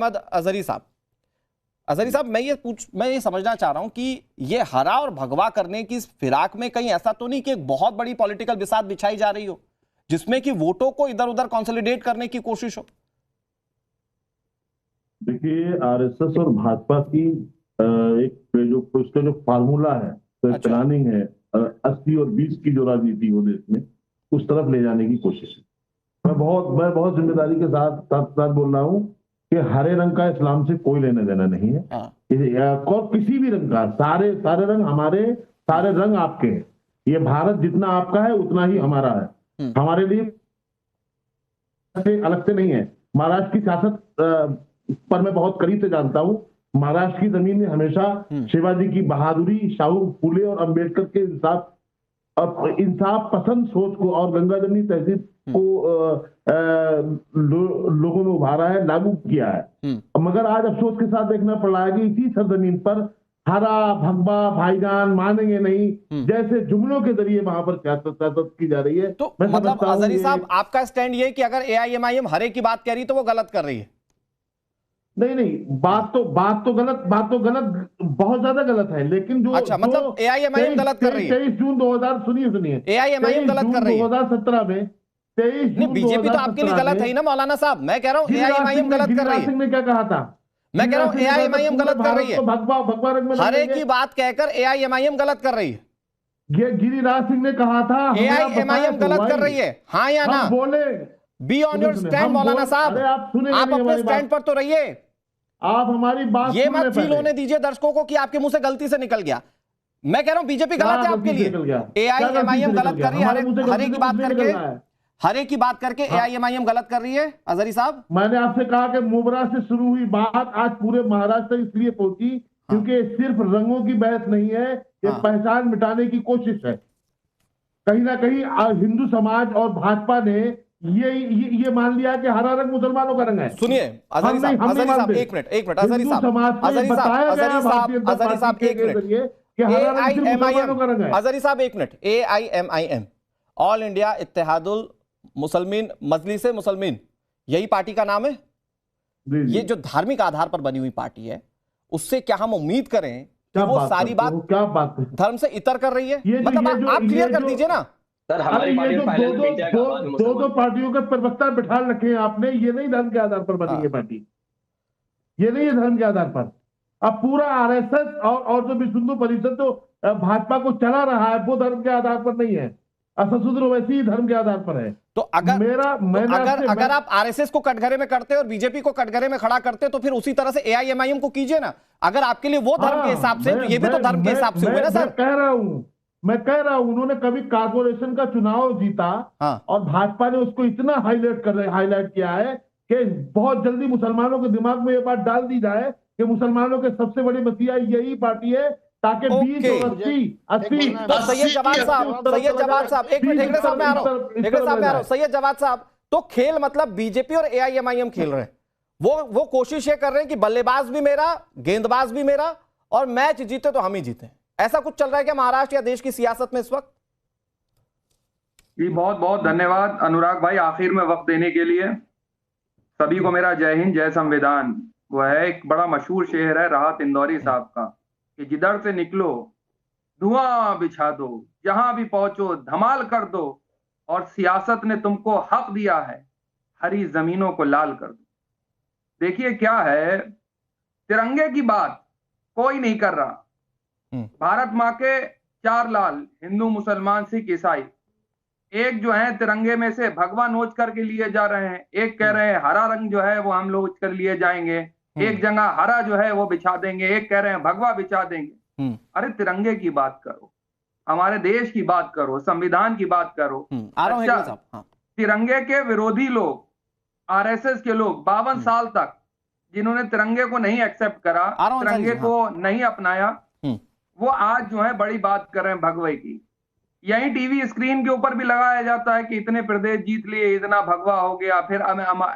अजहरी साहब, मैं ये समझना चाह रहा हूं कि ये हरा और भगवा करने की इस फिराक में कहीं ऐसा तो नहीं कि एक बहुत बड़ी पॉलिटिकल बिसात बिछाई जा रही हो जिसमें कि वोटों को इधर उधर कंसोलिडेट करने की कोशिश हो? देखिए, आरएसएस और भाजपा की एक जो उसका जो फार्मूला है, तो प्लानिंग है 80 और 20 की जो राजनीति हो देश में, उस तरफ ले जाने की कोशिश है। मैं बहुत जिम्मेदारी के साथ बोल रहा हूँ कि हरे रंग का इस्लाम से कोई लेना देना नहीं है, और किसी भी रंग का, सारे रंग हमारे, सारे रंग आपके हैं। ये भारत जितना आपका है उतना ही हमारा है। हमारे लिए अलग से नहीं है। महाराष्ट्र की सियासत पर मैं बहुत करीब से जानता हूँ। महाराष्ट्र की जमीन में हमेशा शिवाजी की बहादुरी, शाहू फूले और अंबेडकर के इंसाफ पसंद सोच को और गंगा जमनी तहजीब को लोगों में उभारा है, लागू किया है। मगर आज अफसोस के साथ देखना पड़ रहा है कि इसी सरजमीन पर हरा भगवा भाईजान मानेंगे नहीं जैसे जुमलों के जरिए वहां पर सियासत की जा रही है। तो मतलब अजहरी साहब, आपका स्टैंड ये कि अगर एआईएमआईएम हरे की बात कह रही तो वो गलत कर रही है? नहीं, बात तो गलत, बहुत ज्यादा गलत है। लेकिन जो अच्छा, मतलब एआईएमआईएम गलत कर रही है? 23 जून 2000 सुनिए एआईएमआईएम गलत कर रही है 2017 में। 23 जून बीजेपी तो आपके लिए गलत है ही ना मौलाना साहब। मैं कह रहा हूँ एआईएमआईएम गलत कर रही है। ने क्या कहा था? मैं कह रहा हूँ एआईएमआईएम गलत कर रही है। भगवा रंग में हरे की बात कहकर एआईएमआईएम गलत कर रही है। ये गिरिराज सिंह ने कहा था एआईएमआईएम गलत कर रही है, हाँ या ना? बोले बी ऑन योर स्टैंड मौलाना साहब। आप अपने स्टैंड पर तो रहिए। आप हमारी बात ये मत फील होने दीजिए दर्शकों को कि आपके मुंह से गलती से निकल गया। मैं कह रहा हूं बीजेपी गलत है आपके लिए। एआईएमआईएम गलत कर रही है हरे की बात करके। हरे की बात करके एआईएमआईएम गलत कर रही है अजहरी साहब। मैंने आपसे कहा कि मुबरा से शुरू हुई बात आज पूरे महाराष्ट्र तक इसलिए पहुंची क्योंकि सिर्फ रंगों की बहस नहीं है, ये पहचान मिटाने की कोशिश है। कहीं ना कहीं हिंदू समाज और भाजपा ने ये मान लिया कि हरा रंग मुसलमानों का रंग है। सुनिए अजहरी साहब, एक मिनट अजहरी साहब, एक मिनट अजहरी साहब, एक minute. AIMIM all India Ittehadul Muslimeen Majlise Muslimeen, यही पार्टी का नाम है। ये जो धार्मिक आधार पर बनी हुई पार्टी है, उससे क्या हम उम्मीद करें कि वो सारी बात धर्म से इतर कर रही है? मतलब आप क्लियर कर दीजिए ना सर। हमारी ये जो दो पार्टियों के प्रवक्ता बिठा रखे हैं आपने, ये नहीं धर्म के आधार पर बनी है पार्टी, ये नहीं है धर्म के आधार पर। अब पूरा आरएसएस और जो विश्व हिंदू परिषद जो भाजपा को चला रहा है वो धर्म के आधार पर नहीं है, असशूद्र वैसे ही धर्म के आधार पर है। तो अगर आप आरएसएस को कटघरे में करते और बीजेपी को कटघरे में खड़ा करते तो फिर उसी तरह से एआईएमआईएम को कीजिए ना। अगर आपके लिए वो धर्म के हिसाब से, तो ये भी तो धर्म के हिसाब से हुए ना सर। मैं कह रहा हूं उन्होंने कभी कारपोरेशन का चुनाव जीता और भाजपा ने उसको इतना हाईलाइट किया है कि बहुत जल्दी मुसलमानों के दिमाग में ये बात डाल दी जाए कि मुसलमानों के सबसे बड़ी मसीहा यही पार्टी है, ताकि 20 और 80 सैयद जवाद साहब, एक मिनट, हेगड़े साहब मैं आ रहा हूं। सैयद जवाद साहब, तो खेल मतलब बीजेपी और एआईएमआईएम खेल रहे हैं। वो कोशिश ये कर रहे हैं कि बल्लेबाज भी मेरा, गेंदबाज भी मेरा, और मैच जीते तो हम ही जीते। ऐसा कुछ चल रहा है क्या महाराष्ट्र या देश की सियासत में इस वक्त? जी बहुत बहुत धन्यवाद अनुराग भाई, आखिर में वक्त देने के लिए। सभी को मेरा जय हिंद, जय संविधान। वह है एक बड़ा मशहूर शेर है राहत इंदौरी साहब का कि जिधर से निकलो धुआं बिछा दो, जहां भी पहुंचो धमाल कर दो, और सियासत ने तुमको हक दिया है हरी जमीनों को लाल कर दो। देखिए क्या है, तिरंगे की बात कोई नहीं कर रहा। भारत माँ के 4 लाल, हिंदू मुसलमान सिख ईसाई, एक जो है तिरंगे में से भगवा नोच करके लिए जा रहे हैं। एक कह रहे हैं हरा रंग जो है वो हम लोग कर लिए जाएंगे, एक जगह हरा जो है वो बिछा देंगे, एक कह रहे हैं भगवा बिछा देंगे। अरे तिरंगे की बात करो, हमारे देश की बात करो, संविधान की बात करो। अच्छा, तिरंगे के विरोधी लोग, आरएसएस के लोग 52 साल तक जिन्होंने तिरंगे को नहीं एक्सेप्ट करा, तिरंगे को नहीं अपनाया, वो आज जो है बड़ी बात कर रहे हैं भगवे की। यही टीवी स्क्रीन के ऊपर भी लगाया जाता है कि इतने प्रदेश जीत लिए, इतना भगवा हो गया। फिर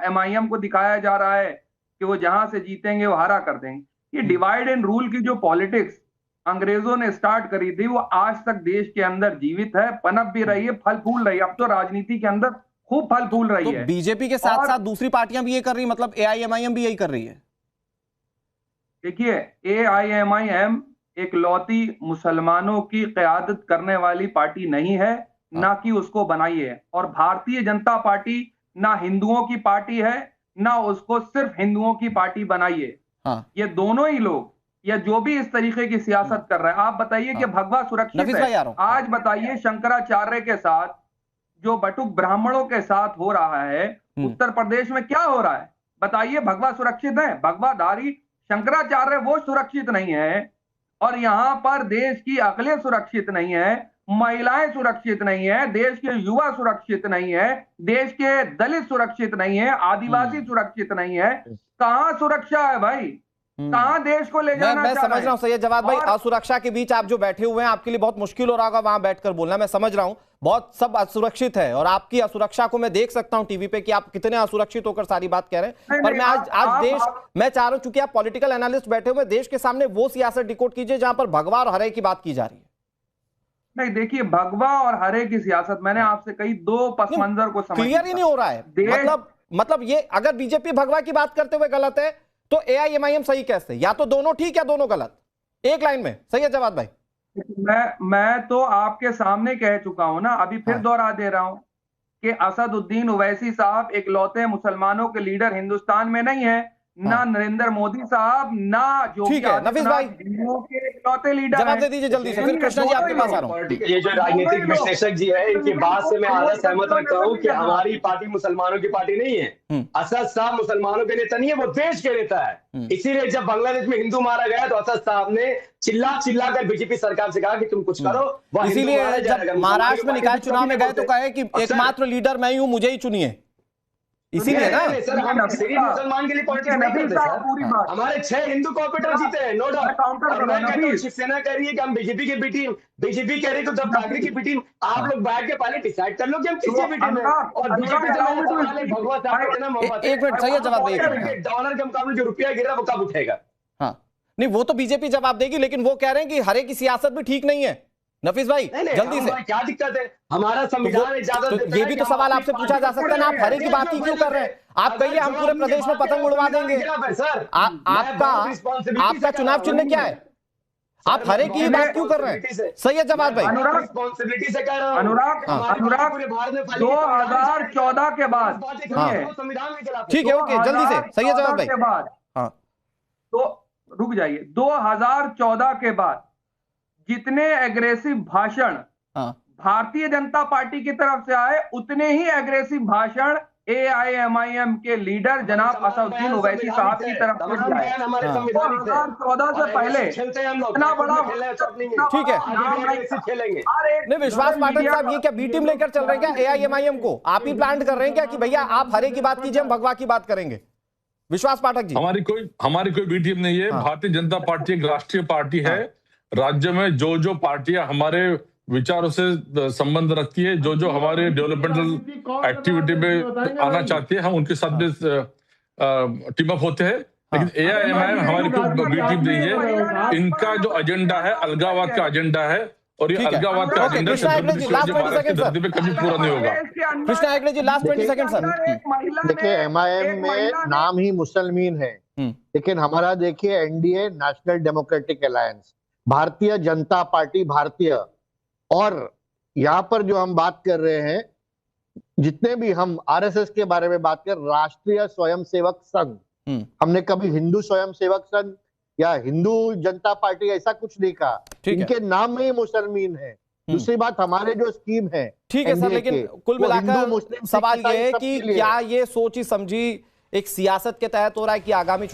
एमआईएम को दिखाया जा रहा है कि वो जहां से जीतेंगे वो हरा कर देंगे। ये डिवाइड एंड रूल की जो पॉलिटिक्स अंग्रेजों ने स्टार्ट करी थी, वो आज तक देश के अंदर जीवित है, पनप भी रही है, फल फूल रही है। अब तो राजनीति के अंदर खूब फल फूल रही है। बीजेपी के साथ साथ दूसरी पार्टियां भी ये कर रही है, मतलब एआईएमआईएम भी यही कर रही है। देखिए, AIMIM एक लौती मुसलमानों की क़यादत करने वाली पार्टी नहीं है, ना कि उसको बनाई है। और भारतीय जनता पार्टी ना हिंदुओं की पार्टी है, ना उसको सिर्फ हिंदुओं की पार्टी बनाई है। हाँ। ये दोनों ही लोग या जो भी इस तरीके की सियासत कर रहे हैं, आप बताइए कि भगवा सुरक्षित नफीस है। भाई आ रहा हूं। आज बताइए शंकराचार्य के साथ जो बटुक ब्राह्मणों के साथ हो रहा है उत्तर प्रदेश में, क्या हो रहा है बताइए? भगवा सुरक्षित है? भगवाधारी शंकराचार्य वो सुरक्षित नहीं है, और यहां पर देश की अकलें सुरक्षित नहीं है, महिलाएं सुरक्षित नहीं है, देश के युवा सुरक्षित नहीं है, देश के दलित सुरक्षित नहीं है, आदिवासी सुरक्षित नहीं है। कहां सुरक्षा है भाई? कहां देश को ले जाना? मैं समझ रहा हूं सैयद जवाद भाई, असुरक्षा के बीच आप जो बैठे हुए हैं, आपके लिए बहुत मुश्किल हो रहा होगा वहां बैठकर बोलना, मैं समझ रहा हूं। बहुत सब असुरक्षित है और आपकी असुरक्षा को मैं देख सकता हूं टीवी पे कि आप कितने असुरक्षित होकर सारी बात कह रहे हैं। पर मैं आज देश, मैं चाह रहा हूं चूंकि आप पॉलिटिकल एनालिस्ट बैठे हुए, देश के सामने वो सियासत डिकोड कीजिए जहां पर भगवा और हरे की बात की जा रही है। नहीं, देखिए, भगवा और हरे की सियासत मैंने आपसे कही, दो पस मंजर को समझ क्लियर ही नहीं हो रहा है। मतलब ये अगर बीजेपी भगवा की बात करते हुए गलत है तो AIMIM सही कैसे? या तो दोनों ठीक या दोनों गलत, एक लाइन में। सही है जवाद भाई? मैं तो आपके सामने कह चुका हूं ना, अभी फिर दोहरा दे रहा हूं कि असदुद्दीन ओवैसी साहब एक लौते मुसलमानों के लीडर हिंदुस्तान में नहीं है, ना नरेंद्र मोदी साहब, ना योगी आदित्यनाथ हिंदुओं के इकलौते लीडर। जवाब दे दीजिए जल्दी से, फिर कृष्णा जी आपके पास आ रहा हूं। ये जो राजनीतिक विश्लेषक जी है, इनकी बात से मैं आधा सहमत रखता हूँ कि हमारी पार्टी मुसलमानों की पार्टी नहीं है। असद साहब मुसलमानों के नेता नहीं है, वो देश के नेता है। इसीलिए जब बांग्लादेश में हिंदू मारा गया तो असद साहब ने चिल्ला कर बीजेपी सरकार से कहा कि तुम कुछ करो। इसीलिए जब महाराष्ट्र में निकाय चुनाव में गए तो कहे कि एकमात्र लीडर मैं ही हूं, मुझे ही चुनिए, इसीलिए ना सर हम सिर्फ मुसलमान के लिए पॉलिटिक्स नहीं करते सर। हमारे 6 हिंदू कॉर्पोरेटर जीते हैं, नो डाउट। शिवसेना कह रही है कि हम बीजेपी की बी टीम, बीजेपी कह रही है कि जब ठाकरे की बी टीम, आप लोग बैठ के पहले डिसाइड कर लो कि हम किसकी बी टीम है। और बीजेपी भगवा साहब इतना मोहब्बत, एक मिनट सही जवाब देगा, डॉलर के मुकाबले जो रुपया गिरा वो कब उठेगा? हाँ नहीं, वो तो बीजेपी जवाब देगी, लेकिन वो कह रहे हैं कि हरे की सियासत भी ठीक नहीं है। नफीस भाई जल्दी से, क्या दिक्कत है? हमारा संविधान तो ये भी तो सवाल आपसे पूछा जा सकता है ना, आप हरे की बात ही क्यों कर रहे हैं? आप कहिए हम पूरे प्रदेश में पतंग उड़वा देंगे। आपका चुनाव चिन्ह क्या है? आप हरे की बात क्यों कर रहे हैं? सही है जवाब भाई। रिस्पॉन्सिबिलिटी से कह रहा हूं। अनुराग 2014 के बाद, ठीक है, ओके, जल्दी से। सही है जवाब भाई। हाँ तो रुक जाइए, 2014 के बाद जितने एग्रेसिव भाषण भारतीय जनता पार्टी की तरफ से आए, उतने ही एग्रेसिव भाषण AIMIM के लीडर जनाब असदुद्दीन ओवैसी साहब की तरफ से आए। 2014 से पहले इतना बड़ा, ठीक है, नहीं विश्वास पाठक साहब, ये क्या बी टीम लेकर चल रहे हैं क्या AIMIM को? आप ही प्लान कर रहे हैं क्या कि भैया आप हरे की बात कीजिए, हम भगवा की बात करेंगे? विश्वास पाठक जी, हमारी कोई बी टीम नहीं है। भारतीय जनता पार्टी एक राष्ट्रीय पार्टी है। राज्य में जो पार्टियां हमारे विचारों से संबंध रखती है, जो हमारे डेवलपमेंटल एक्टिविटी में आना चाहती है, हम उनके साथ भी टीम अप होते हैं। लेकिन AIMIM हमारी कोई बी टीम नहीं है। इनका जो एजेंडा है अलगाववाद का एजेंडा है, और ये अलगाववाद का एजेंडा धरती पे कभी पूरा नहीं होगा। कृष्णा हेगड़े जी लास्ट 20 सेकंड सर। देखिए MIM में नाम ही मुसलमान है, लेकिन हमारा देखिए NDA national democratic alliance, Bharatiya Janata party भारतीय। और यहाँ पर जो हम बात कर रहे हैं, जितने भी हम RSS के बारे में बात कर, राष्ट्रीय स्वयंसेवक संघ, हमने कभी हिंदू स्वयंसेवक संघ या हिंदू जनता पार्टी ऐसा कुछ नहीं कहा। इनके नाम में ही मुसलमान है। दूसरी बात, हमारे जो स्कीम है, ठीक है सर, लेकिन कुल मिलाकर सवाल ये है कि क्या ये सोची समझी एक सियासत के तहत हो रहा है कि आगामी चुनाव